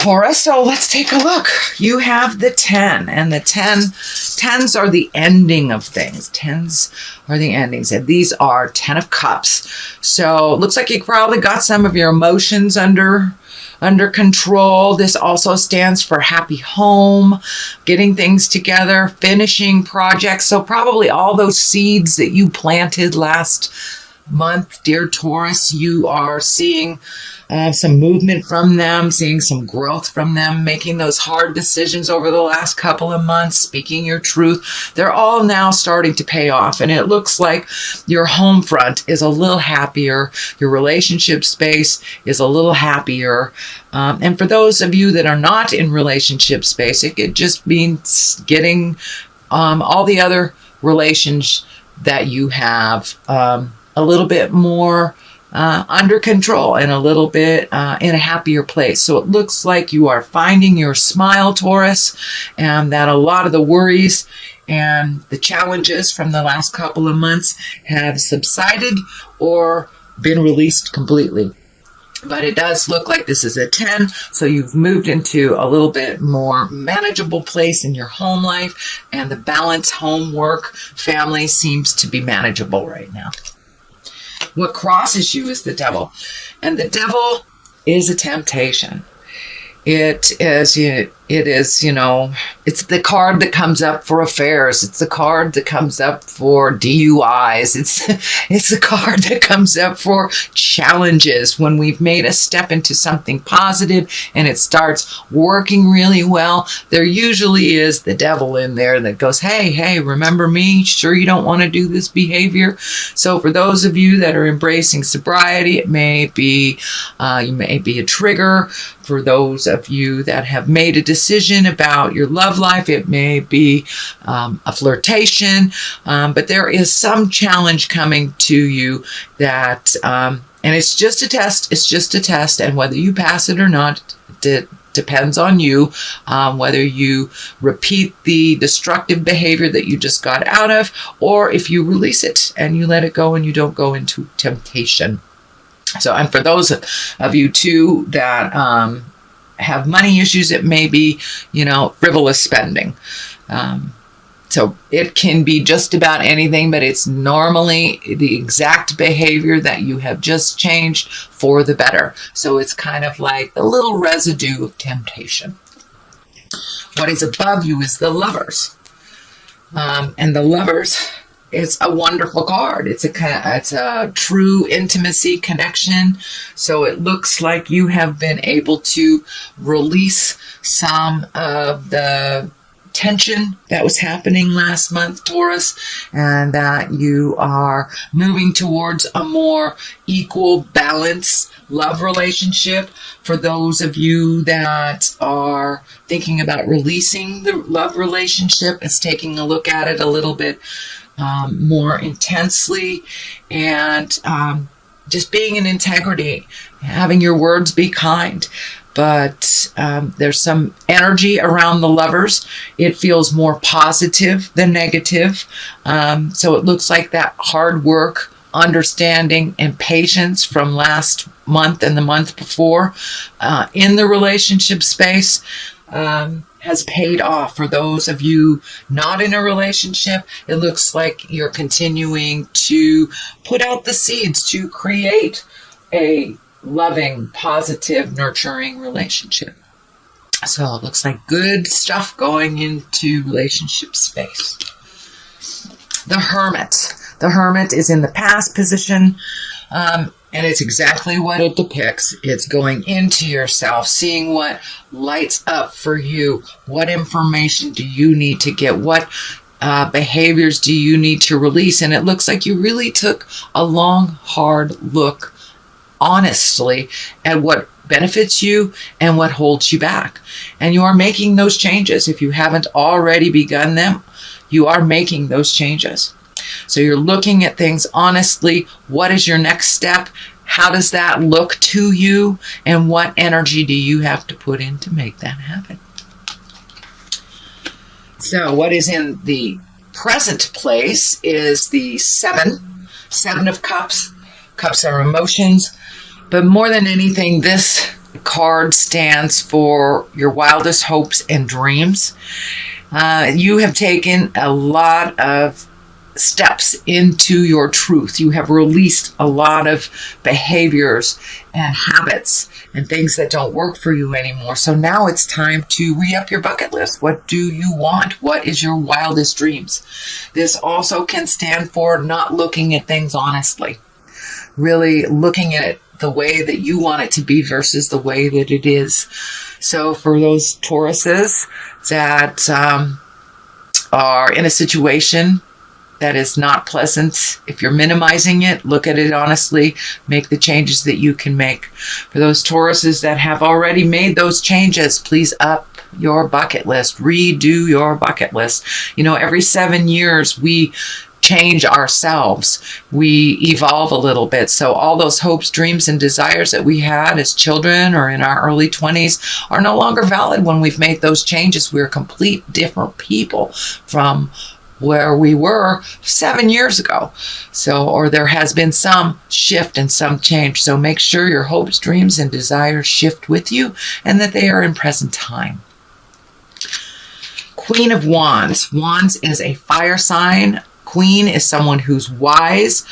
Taurus. So let's take a look. You have the 10, and the 10s are the ending of things. 10s are the endings, and these are 10 of Cups. So it looks like you probably got some of your emotions under control. This also stands for happy home, getting things together, finishing projects. So probably all those seeds that you planted last month, dear Taurus, you are seeing some movement from them, seeing some growth from them, making those hard decisions over the last couple of months, speaking your truth. They're all now starting to pay off, and it looks like your home front is a little happier. Your relationship space is a little happier. And for those of you that are not in relationship space, it could just means getting all the other relations that you have a little bit more under control and a little bit in a happier place. So it looks like you are finding your smile, Taurus, and that a lot of the worries and the challenges from the last couple of months have subsided or been released completely. But it does look like this is a 10, so you've moved into a little bit more manageable place in your home life, and the balance, home, work, family seems to be manageable right now. What crosses you is the devil, and the devil is a temptation. It is, it's the card that comes up for affairs. It's the card that comes up for DUIs. It's the card that comes up for challenges when we've made a step into something positive and it starts working really well. There usually is the devil in there that goes, hey, remember me? Sure you don't want to do this behavior? So for those of you that are embracing sobriety, it may be, you may be a trigger. For those of you that have made a decision about your love life, it may be a flirtation, but there is some challenge coming to you that, and it's just a test. It's just a test, and whether you pass it or not, depends on you, whether you repeat the destructive behavior that you just got out of, or if you release it and you let it go and you don't go into temptation. So, and for those of you too that have money issues, it may be, frivolous spending. So it can be just about anything, but it's normally the exact behavior that you have just changed for the better. So it's kind of like the little residue of temptation. What is above you is the Lovers. And the Lovers, it's a wonderful card. It's a true intimacy connection. So it looks like you have been able to release some of the tension that was happening last month, Taurus, and that you are moving towards a more equal, balanced love relationship. For those of you that are thinking about releasing the love relationship, it's taking a look at it a little bit more intensely, and just being in integrity, having your words be kind. But there's some energy around the Lovers. It feels more positive than negative. So it looks like that hard work, understanding, and patience from last month and the month before in the relationship space has paid off. For those of you not in a relationship, it looks like you're continuing to put out the seeds to create a loving, positive, nurturing relationship. So it looks like good stuff going into relationship space. The Hermit. The Hermit is in the past position. And it's exactly what it depicts. It's going into yourself, seeing what lights up for you. What information do you need to get? What behaviors do you need to release? And it looks like you really took a long, hard look, honestly, at what benefits you and what holds you back. And you are making those changes. If you haven't already begun them, you are making those changes. So you're looking at things honestly. What is your next step? How does that look to you? And what energy do you have to put in to make that happen? So what is in the present place is the 7 of Cups. Cups are emotions. But more than anything, this card stands for your wildest hopes and dreams. You have taken a lot of steps into your truth. You have released a lot of behaviors and habits and things that don't work for you anymore. So now it's time to re-up your bucket list. What do you want? What is your wildest dreams? This also can stand for not looking at things honestly. Really looking at it the way that you want it to be versus the way that it is. So for those Tauruses that are in a situation that is not pleasant, if you're minimizing it, look at it honestly, make the changes that you can make. For those Tauruses that have already made those changes, please up your bucket list, redo your bucket list. You know, every 7 years we change ourselves, we evolve a little bit. So all those hopes, dreams, and desires that we had as children or in our early 20s are no longer valid when we've made those changes. We're complete different people from where we were 7 years ago. So, or there has been some shift and some change. So make sure your hopes, dreams, and desires shift with you and that they are in present time. Queen of Wands. Wands is a fire sign. Queen is someone who's wise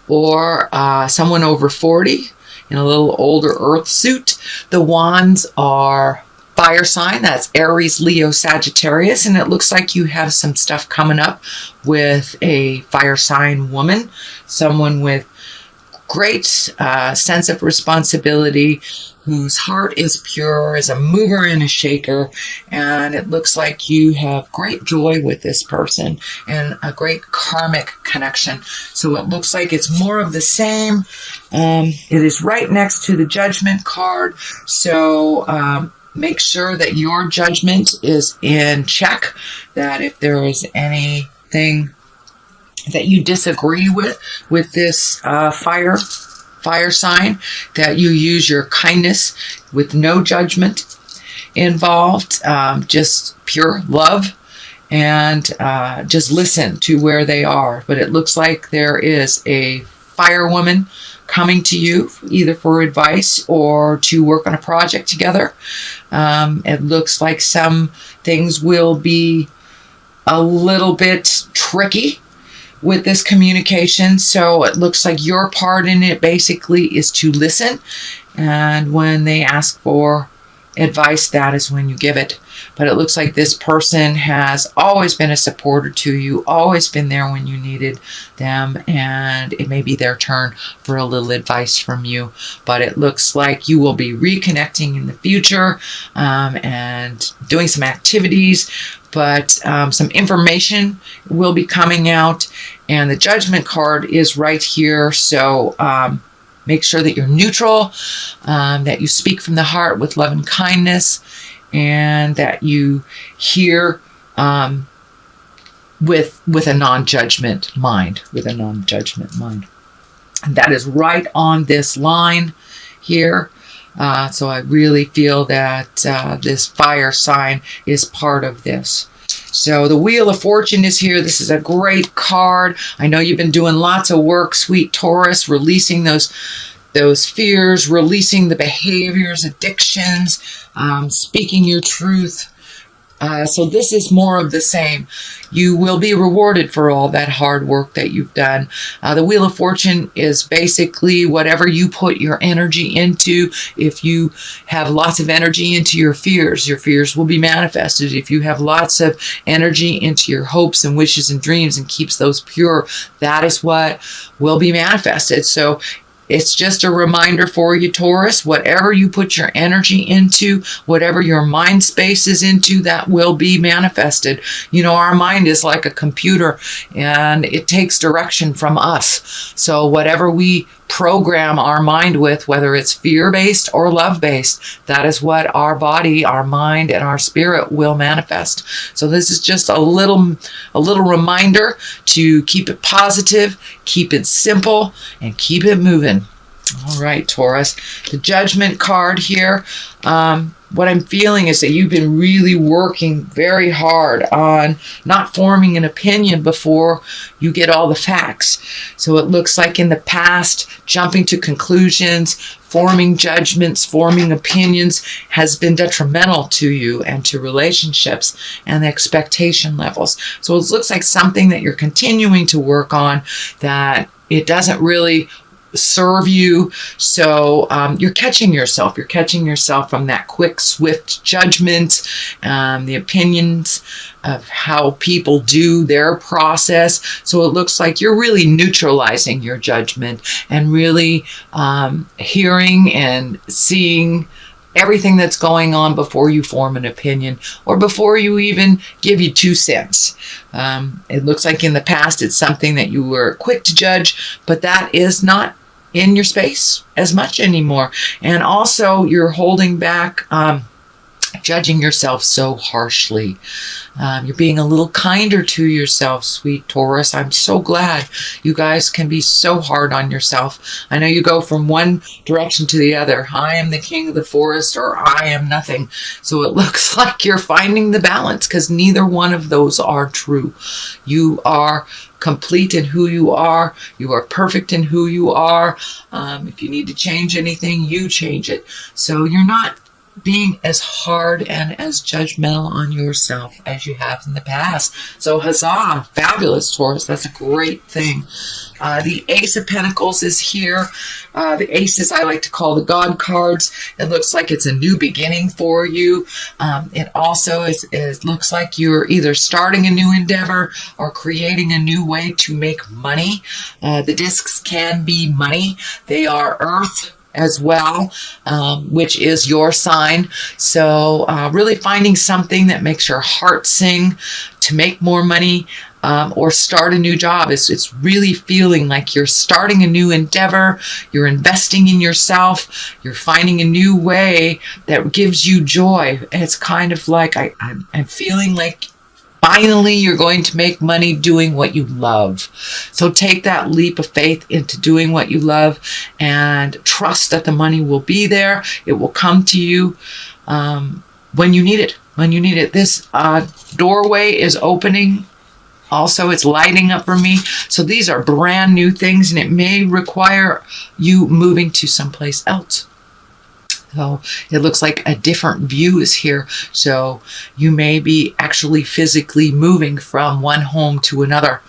or someone over 40 in a little older earth suit. The Wands are fire sign. That's Aries, Leo, Sagittarius. And it looks like you have some stuff coming up with a fire sign woman, someone with great sense of responsibility, whose heart is pure, is a mover and a shaker, and it looks like you have great joy with this person and a great karmic connection. So it looks like it's more of the same. It is right next to the Judgment card, so make sure that your judgment is in check, that if there is anything that you disagree with this fire sign, that you use your kindness with no judgment involved, just pure love, and just listen to where they are. But it looks like there is a fire woman coming to you either for advice or to work on a project together. It looks like some things will be a little bit tricky with this communication. So it looks like your part in it basically is to listen. And when they ask for advice, that is when you give it. But it looks like this person has always been a supporter to you, always been there when you needed them, and it may be their turn for a little advice from you. But it looks like you will be reconnecting in the future and doing some activities, but some information will be coming out, and the Judgment card is right here. So make sure that you're neutral, that you speak from the heart with love and kindness, and that you hear with a non-judgment mind, And that is right on this line here. So I really feel that this fire sign is part of this. So the Wheel of Fortune is here. This is a great card. I know you've been doing lots of work, sweet Taurus, releasing those fears, releasing the behaviors, addictions, speaking your truth. So this is more of the same. You will be rewarded for all that hard work that you've done. The Wheel of Fortune is basically whatever you put your energy into. If you have lots of energy into your fears will be manifested. If you have lots of energy into your hopes and wishes and dreams and keeps those pure, that is what will be manifested. So it's just a reminder for you, Taurus. Whatever you put your energy into, whatever your mind space is into, that will be manifested. You know, our mind is like a computer, and it takes direction from us. So whatever we program our mind with, whether it's fear-based or love-based, that is what our body, our mind, and our spirit will manifest. So this is just a little reminder to keep it positive, keep it simple, and keep it moving. All right, Taurus. The Judgment card here. what I'm feeling is that you've been really working very hard on not forming an opinion before you get all the facts. So it looks like in the past, jumping to conclusions, forming judgments, forming opinions has been detrimental to you and to relationships and the expectation levels. So it looks like something that you're continuing to work on, that it doesn't really serve you. So you're catching yourself. You're catching yourself from that quick, swift judgment, the opinions of how people do their process. So it looks like you're really neutralizing your judgment and really hearing and seeing everything that's going on before you form an opinion or before you even give you 2 cents. It looks like in the past it's something that you were quick to judge, but that is not in your space as much anymore. And also you're holding back judging yourself so harshly. You're being a little kinder to yourself, sweet Taurus. I'm so glad you guys can be so hard on yourself. I know you go from one direction to the other. I am the king of the forest, or I am nothing. So it looks like you're finding the balance, because neither one of those are true. You are complete in who you are. You are perfect in who you are. If you need to change anything, you change it. So you're not being as hard and as judgmental on yourself as you have in the past. So huzzah, fabulous, Taurus. That's a great thing. The Ace of Pentacles is here. The aces I like to call the God cards. It looks like it's a new beginning for you. It also looks like you're either starting a new endeavor or creating a new way to make money. The discs can be money. They are earth as well, which is your sign. So really finding something that makes your heart sing to make more money, or start a new job. It's really feeling like you're starting a new endeavor, you're investing in yourself, you're finding a new way that gives you joy. And it's kind of like I'm feeling like finally you're going to make money doing what you love. So take that leap of faith into doing what you love and trust that the money will be there. It will come to you when you need it. When you need it. This doorway is opening. Also, it's lighting up for me. So these are brand new things, and it may require you moving to someplace else. So it looks like a different view is here. So you may be actually physically moving from one home to another,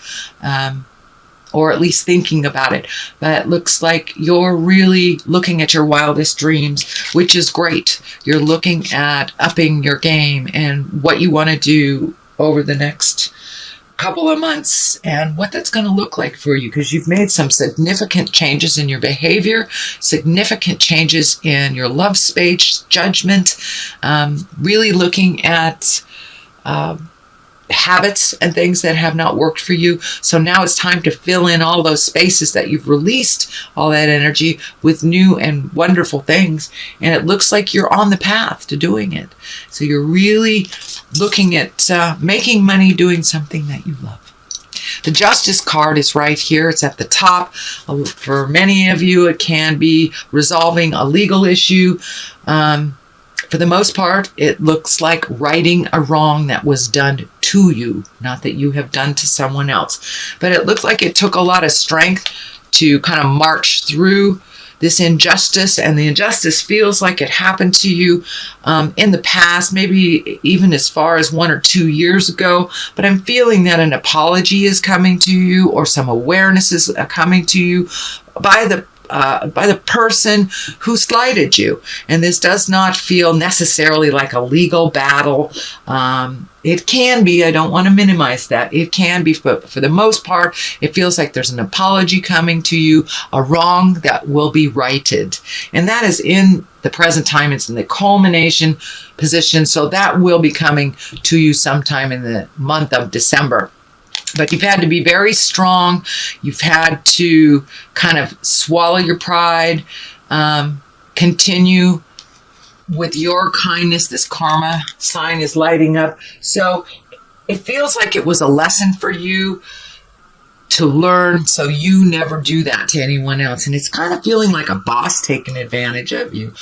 or at least thinking about it. But it looks like you're really looking at your wildest dreams, which is great. You're looking at upping your game and what you want to do over the next couple of months and what that's going to look like for you, because you've made some significant changes in your behavior, significant changes in your love space, judgment, really looking at habits and things that have not worked for you. So now it's time to fill in all those spaces that you've released all that energy with new and wonderful things. And it looks like you're on the path to doing it. So you're really looking at making money doing something that you love. The Justice card is right here. It's at the top. For many of you, it can be resolving a legal issue. For the most part, it looks like righting a wrong that was done to you, not that you have done to someone else. But it looks like it took a lot of strength to kind of march through this injustice, and the injustice feels like it happened to you in the past, maybe even as far as 1 or 2 years ago. But I'm feeling that an apology is coming to you, or some awareness is coming to you by the person who slighted you. And this does not feel necessarily like a legal battle. It can be, I don't want to minimize that. It can be, but for the most part, it feels like there's an apology coming to you, a wrong that will be righted. And that is in the present time. It's in the culmination position. So that will be coming to you sometime in the month of December. But you've had to be very strong. You've had to kind of swallow your pride, continue with your kindness. This karma sign is lighting up. So it feels like it was a lesson for you to learn, so you never do that to anyone else. And it's kind of feeling like a boss taking advantage of you.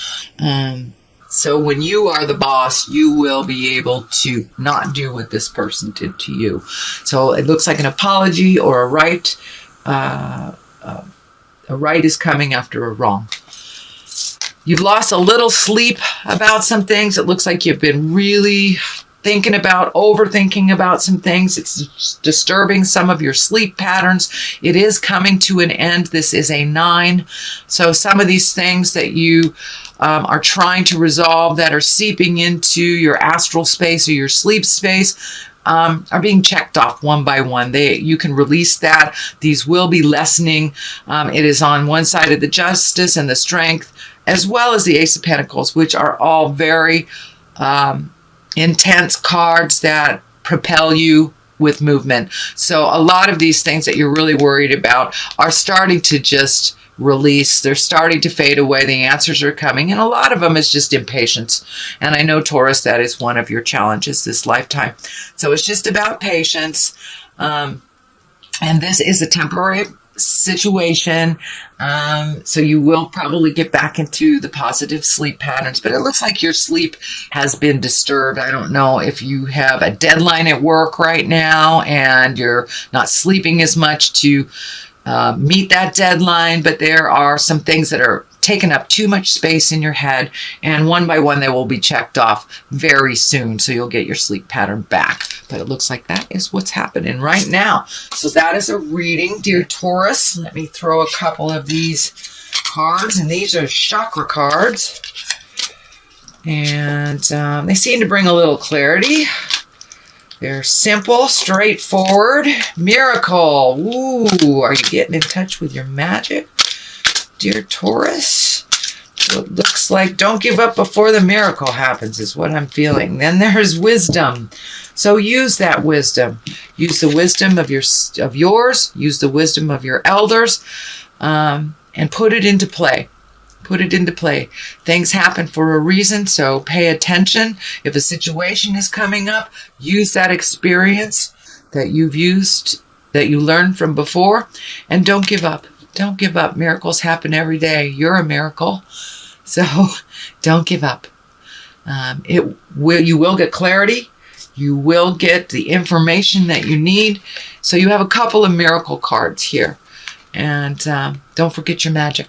So when you are the boss, you will be able to not do what this person did to you. So it looks like an apology or a right. A right is coming after a wrong. You've lost a little sleep about some things. It looks like you've been really overthinking about some things. It's disturbing some of your sleep patterns. It is coming to an end. This is a 9. So some of these things that you are trying to resolve that are seeping into your astral space or your sleep space are being checked off one by one. You can release that. These will be lessening. It is on one side of the Justice and the Strength, as well as the Ace of Pentacles, which are all very intense cards that propel you with movement. So a lot of these things that you're really worried about are starting to just release. They're starting to fade away. The answers are coming, and a lot of them is just impatience. And I know, Taurus, that is one of your challenges this lifetime. So it's just about patience. And this is a temporary situation. So you will probably get back into the positive sleep patterns, but it looks like your sleep has been disturbed. I don't know if you have a deadline at work right now and you're not sleeping as much to meet that deadline, but there are some things that are taking up too much space in your head, and one by one they will be checked off very soon, so you'll get your sleep pattern back. But it looks like that is what's happening right now. So that is a reading, dear Taurus. Let me throw a couple of these cards, and these are chakra cards, and they seem to bring a little clarity. They're simple, straightforward. Miracle. Ooh, are you getting in touch with your magic, dear Taurus? So it looks like don't give up before the miracle happens is what I'm feeling. Then there's wisdom. So use that wisdom. Use the wisdom of yours. Use the wisdom of your elders, and put it into play. Put it into play. Things happen for a reason, so pay attention. If a situation is coming up, use that experience that you've used, that you learned from before, and don't give up. Don't give up. Miracles happen every day. You're a miracle, so don't give up. You will get clarity. You will get the information that you need. So you have a couple of miracle cards here. And don't forget your magic.